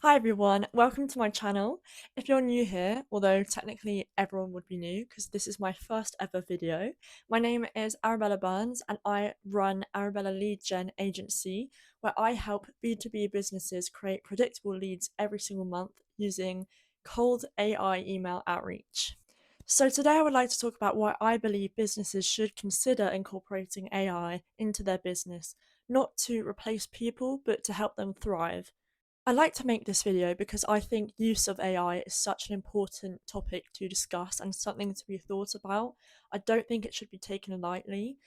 Hi everyone, welcome to my channel. If you're new here, although technically everyone would be new because this is my first ever video, my name is Arabella Burns and I run Arabella Lead Gen Agency, where I help B2B businesses create predictable leads every single month using cold AI email outreach. So today I would like to talk about why I believe businesses should consider incorporating AI into their business, not to replace people, but to help them thrive. I like to make this video because I think use of AI is such an important topic to discuss and something to be thought about. I don't think it should be taken lightly.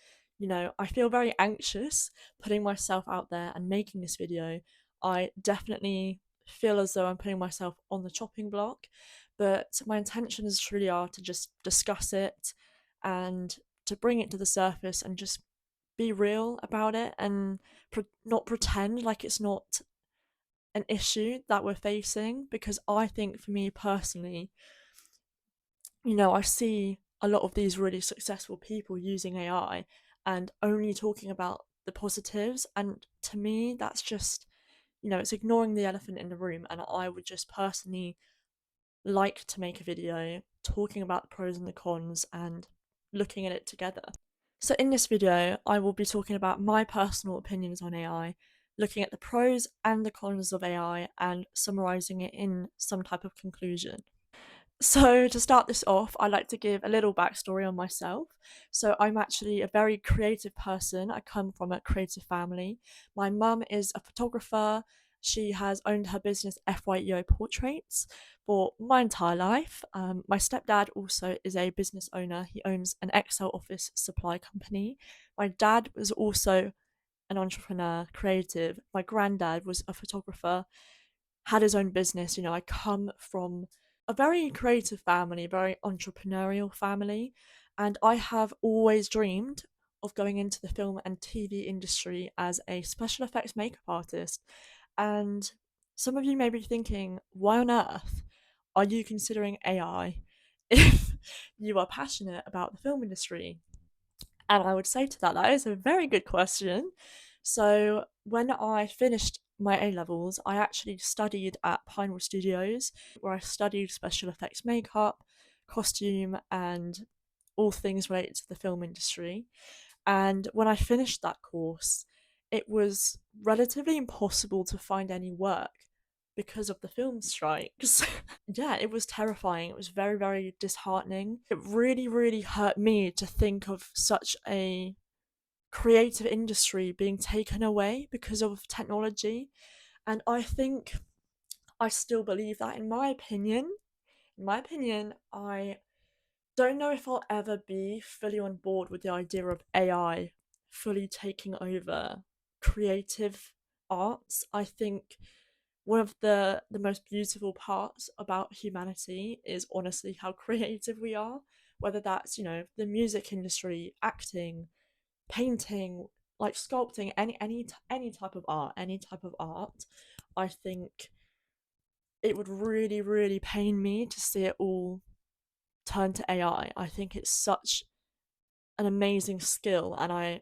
I feel very anxious putting myself out there and making this video. I definitely feel as though I'm putting myself on the chopping block, but my intentions truly are to just discuss it and to bring it to the surface and just be real about it and not pretend like it's not an issue that we're facing, because I think for me personally, I see a lot of these really successful people using AI and only talking about the positives, and to me that's just, it's ignoring the elephant in the room, and I would just personally like to make a video talking about the pros and the cons and looking at it together. So in this video, I will be talking about my personal opinions on AI, looking at the pros and the cons of AI and summarizing it in some type of conclusion. So to start this off, I like to give a little backstory on myself. So I'm actually a very creative person. I come from a creative family. My mum is a photographer. She has owned her business FYEO Portraits for my entire life. My stepdad also is a business owner. He owns an Excel office supply company. My dad was also an entrepreneur, creative. My granddad was a photographer, had his own business. I come from a very creative family, very entrepreneurial family, and I have always dreamed of going into the film and TV industry as a special effects makeup artist. And some of you may be thinking, why on earth are you considering AI if you are passionate about the film industry? And I would say to that, that is a very good question. So, when I finished my A levels, I actually studied at Pinewood Studios, where I studied special effects makeup, costume, and all things related to the film industry. And when I finished that course, it was relatively impossible to find any work because of the film strikes. Yeah, it was terrifying. It was very, very disheartening. It really, really hurt me to think of such a creative industry being taken away because of technology. And I think I still believe that, in my opinion. In my opinion, I don't know if I'll ever be fully on board with the idea of AI fully taking over creative arts. I think one of the most beautiful parts about humanity is honestly how creative we are, whether that's, the music industry, acting, painting, like sculpting, any type of art, any type of art. I think it would really, really pain me to see it all turn to AI. I think it's such an amazing skill, and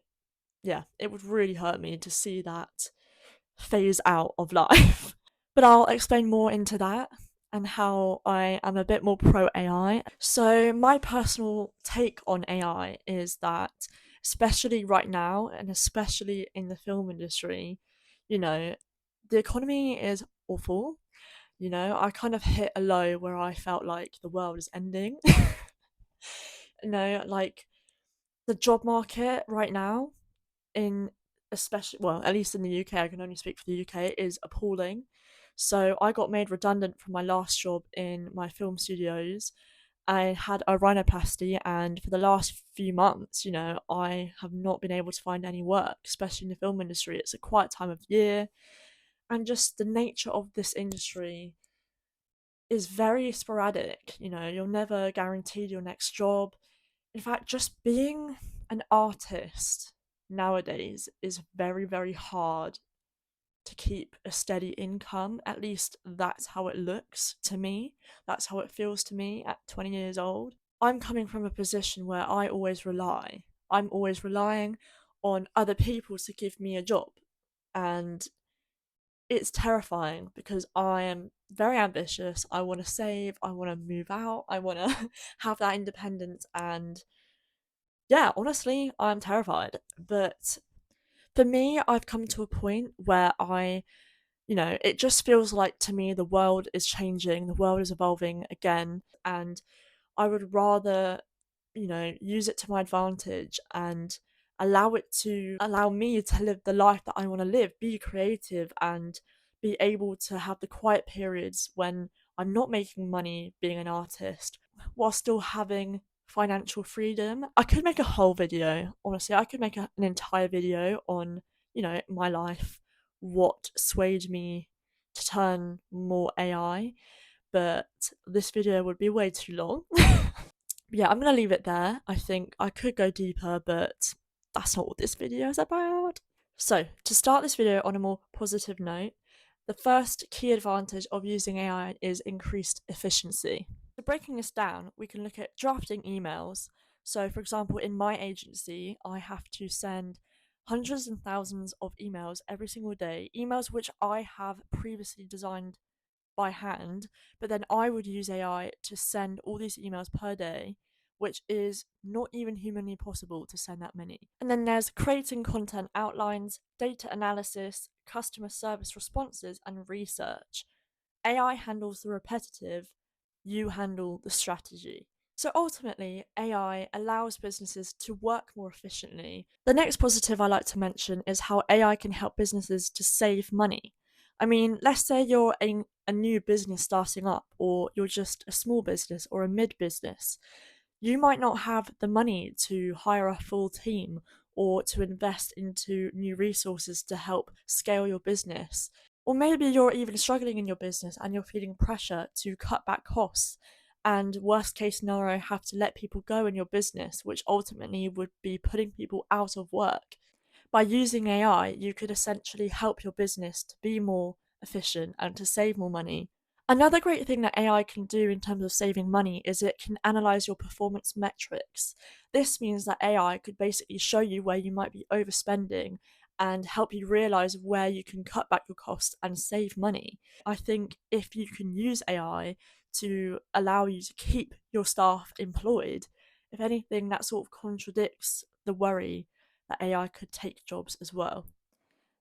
yeah, it would really hurt me to see that phase out of life. But I'll explain more into that and how I am a bit more pro AI. So, my personal take on AI is that, especially right now, and especially in the film industry, you know, the economy is awful. I kind of hit a low where I felt like the world is ending. Like the job market right now, in especially, well, at least in the UK, I can only speak for the UK, is appalling. So I got made redundant from my last job in my film studios. I had a rhinoplasty, and for the last few months, I have not been able to find any work, especially in the film industry. It's a quiet time of year, and just the nature of this industry is very sporadic. You're never guaranteed your next job. In fact, just being an artist nowadays is very, very hard to keep a steady income. At least that's how it looks to me. That's how it feels to me at 20 years old. I'm coming from a position where I'm always relying on other people to give me a job. And it's terrifying because I am very ambitious. I want to save, I want to move out, I want to have that independence. And yeah, honestly, I'm terrified. But for me, I've come to a point where it just feels like to me the world is changing, the world is evolving again. And I would rather, use it to my advantage and allow me to live the life that I want to live, be creative, and be able to have the quiet periods when I'm not making money being an artist while still having financial freedom. I could make a whole video, honestly, I could make an entire video on, my life, what swayed me to turn more AI, but this video would be way too long. Yeah, I'm gonna leave it there. I think I could go deeper, but that's not what this video is about. So, to start this video on a more positive note, the first key advantage of using AI is increased efficiency. So, breaking this down, we can look at drafting emails. So, for example, in my agency, I have to send hundreds and thousands of emails every single day, emails which I have previously designed by hand, but then I would use AI to send all these emails per day, which is not even humanly possible to send that many. And then there's creating content outlines, data analysis, customer service responses, and research. AI handles the repetitive, you handle the strategy. So ultimately, AI allows businesses to work more efficiently. The next positive I like to mention is how AI can help businesses to save money. I mean, let's say you're a new business starting up, or you're just a small business or a mid business. You might not have the money to hire a full team or to invest into new resources to help scale your business. Or maybe you're even struggling in your business and you're feeling pressure to cut back costs and, worst case scenario, have to let people go in your business, which ultimately would be putting people out of work. By using AI, you could essentially help your business to be more efficient and to save more money. Another great thing that AI can do in terms of saving money is it can analyze your performance metrics. This means that AI could basically show you where you might be overspending and help you realize where you can cut back your costs and save money. I think if you can use AI to allow you to keep your staff employed, if anything, that sort of contradicts the worry that AI could take jobs as well.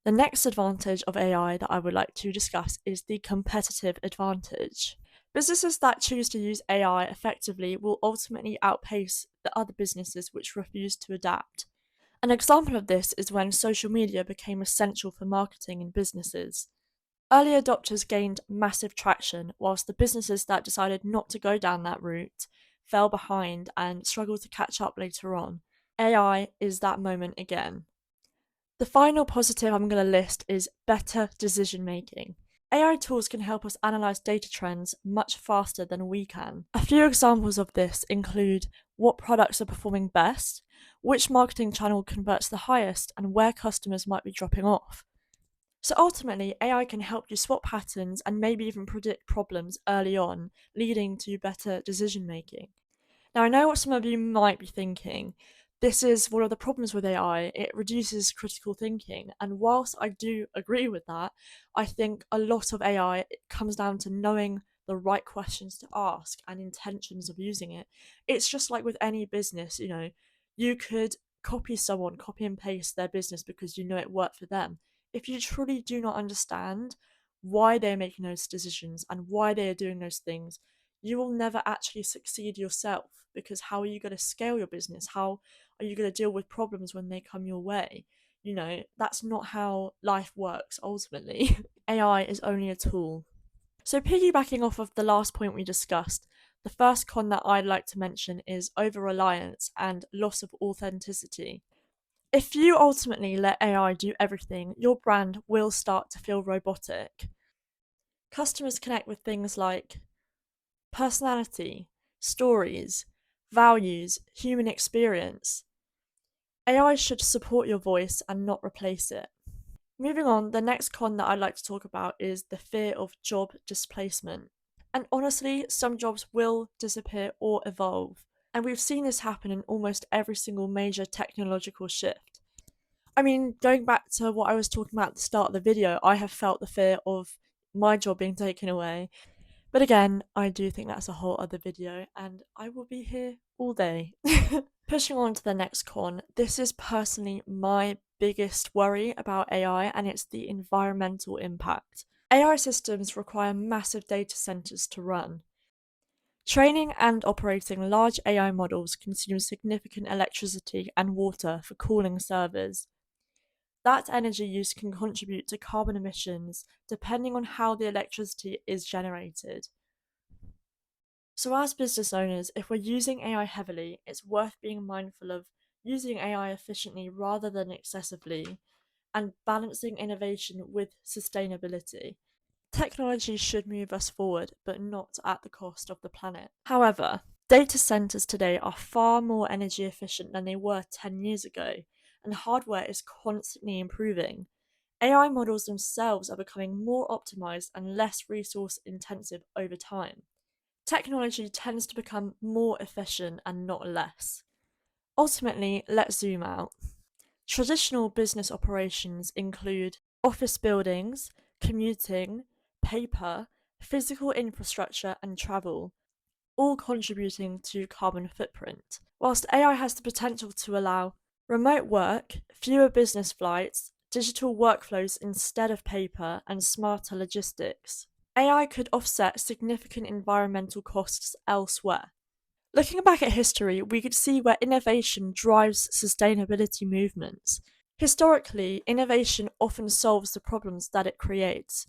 The next advantage of AI that I would like to discuss is the competitive advantage. Businesses that choose to use AI effectively will ultimately outpace the other businesses which refuse to adapt. An example of this is when social media became essential for marketing in businesses. Early adopters gained massive traction, whilst the businesses that decided not to go down that route fell behind and struggled to catch up later on. AI is that moment again. The final positive I'm going to list is better decision making. AI tools can help us analyze data trends much faster than we can. A few examples of this include what products are performing best, which marketing channel converts the highest, and where customers might be dropping off. So ultimately, AI can help you spot patterns and maybe even predict problems early on, leading to better decision making. Now, I know what some of you might be thinking. This is one of the problems with AI. It reduces critical thinking. And whilst I do agree with that, I think a lot of AI comes down to knowing the right questions to ask and intentions of using it. It's just like with any business, you could copy and paste their business because you know it worked for them. If you truly do not understand why they're making those decisions and why they are doing those things, you will never actually succeed yourself, because how are you going to scale your business? How are you going to deal with problems when they come your way? That's not how life works ultimately. AI is only a tool. So, piggybacking off of the last point we discussed, the first con that I'd like to mention is over reliance and loss of authenticity. If you ultimately let AI do everything, your brand will start to feel robotic. Customers connect with things like personality, stories, values, human experience. AI should support your voice and not replace it. Moving on, the next con that I'd like to talk about is the fear of job displacement. And honestly, some jobs will disappear or evolve. And we've seen this happen in almost every single major technological shift. I mean, going back to what I was talking about at the start of the video, I have felt the fear of my job being taken away. But again, I do think that's a whole other video, and I will be here all day. Pushing on to the next con, this is personally my biggest worry about AI, and it's the environmental impact. AI systems require massive data centers to run. Training and operating large AI models consume significant electricity and water for cooling servers. That energy use can contribute to carbon emissions depending on how the electricity is generated. So, as business owners, if we're using AI heavily, it's worth being mindful of using AI efficiently rather than excessively and balancing innovation with sustainability. Technology should move us forward, but not at the cost of the planet. However, data centers today are far more energy efficient than they were 10 years ago, and hardware is constantly improving. AI models themselves are becoming more optimized and less resource intensive over time. Technology tends to become more efficient and not less. Ultimately, let's zoom out. Traditional business operations include office buildings, commuting, paper, physical infrastructure, and travel, all contributing to carbon footprint. Whilst AI has the potential to allow remote work, fewer business flights, digital workflows instead of paper, and smarter logistics, AI could offset significant environmental costs elsewhere. Looking back at history, we could see where innovation drives sustainability movements. Historically, innovation often solves the problems that it creates.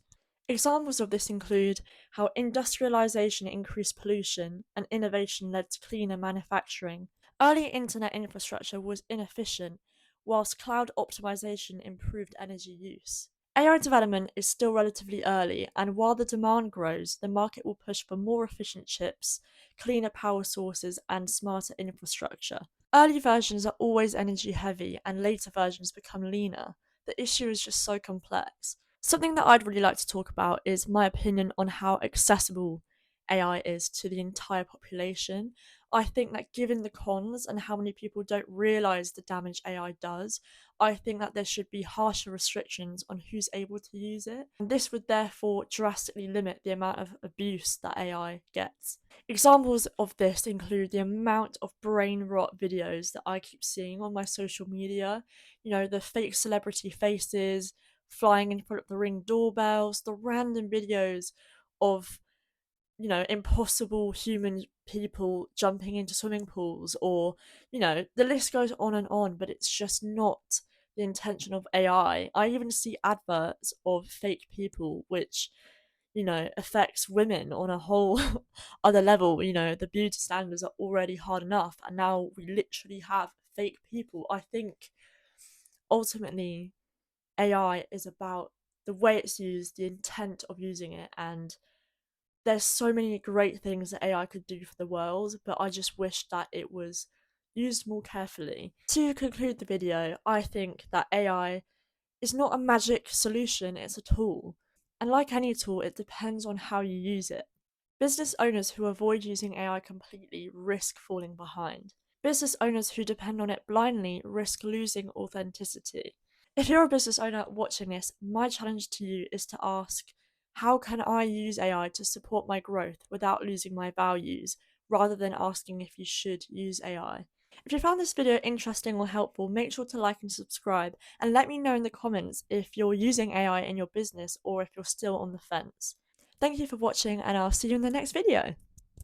Examples of this include how industrialization increased pollution and innovation led to cleaner manufacturing. Early internet infrastructure was inefficient, whilst cloud optimization improved energy use. AI development is still relatively early, and while the demand grows, the market will push for more efficient chips, cleaner power sources, and smarter infrastructure. Early versions are always energy heavy, and later versions become leaner. The issue is just so complex. Something that I'd really like to talk about is my opinion on how accessible AI is to the entire population. I think that given the cons and how many people don't realize the damage AI does, I think that there should be harsher restrictions on who's able to use it. And this would therefore drastically limit the amount of abuse that AI gets. Examples of this include the amount of brain rot videos that I keep seeing on my social media. You know, the fake celebrity faces, flying in front of the Ring doorbells, the random videos of, you know, impossible human people jumping into swimming pools, or, you know, the list goes on, but it's just not the intention of AI. I even see adverts of fake people, which, you know, affects women on a whole other level. You know, the beauty standards are already hard enough, and now we literally have fake people. I think ultimately AI is about the way it's used, the intent of using it, and there's so many great things that AI could do for the world, but I just wish that it was used more carefully. To conclude the video, I think that AI is not a magic solution, it's a tool. And like any tool, it depends on how you use it. Business owners who avoid using AI completely risk falling behind. Business owners who depend on it blindly risk losing authenticity. If you're a business owner watching this, my challenge to you is to ask, how can I use AI to support my growth without losing my values, rather than asking if you should use AI? If you found this video interesting or helpful, make sure to like and subscribe, and let me know in the comments if you're using AI in your business or if you're still on the fence. Thank you for watching, and I'll see you in the next video.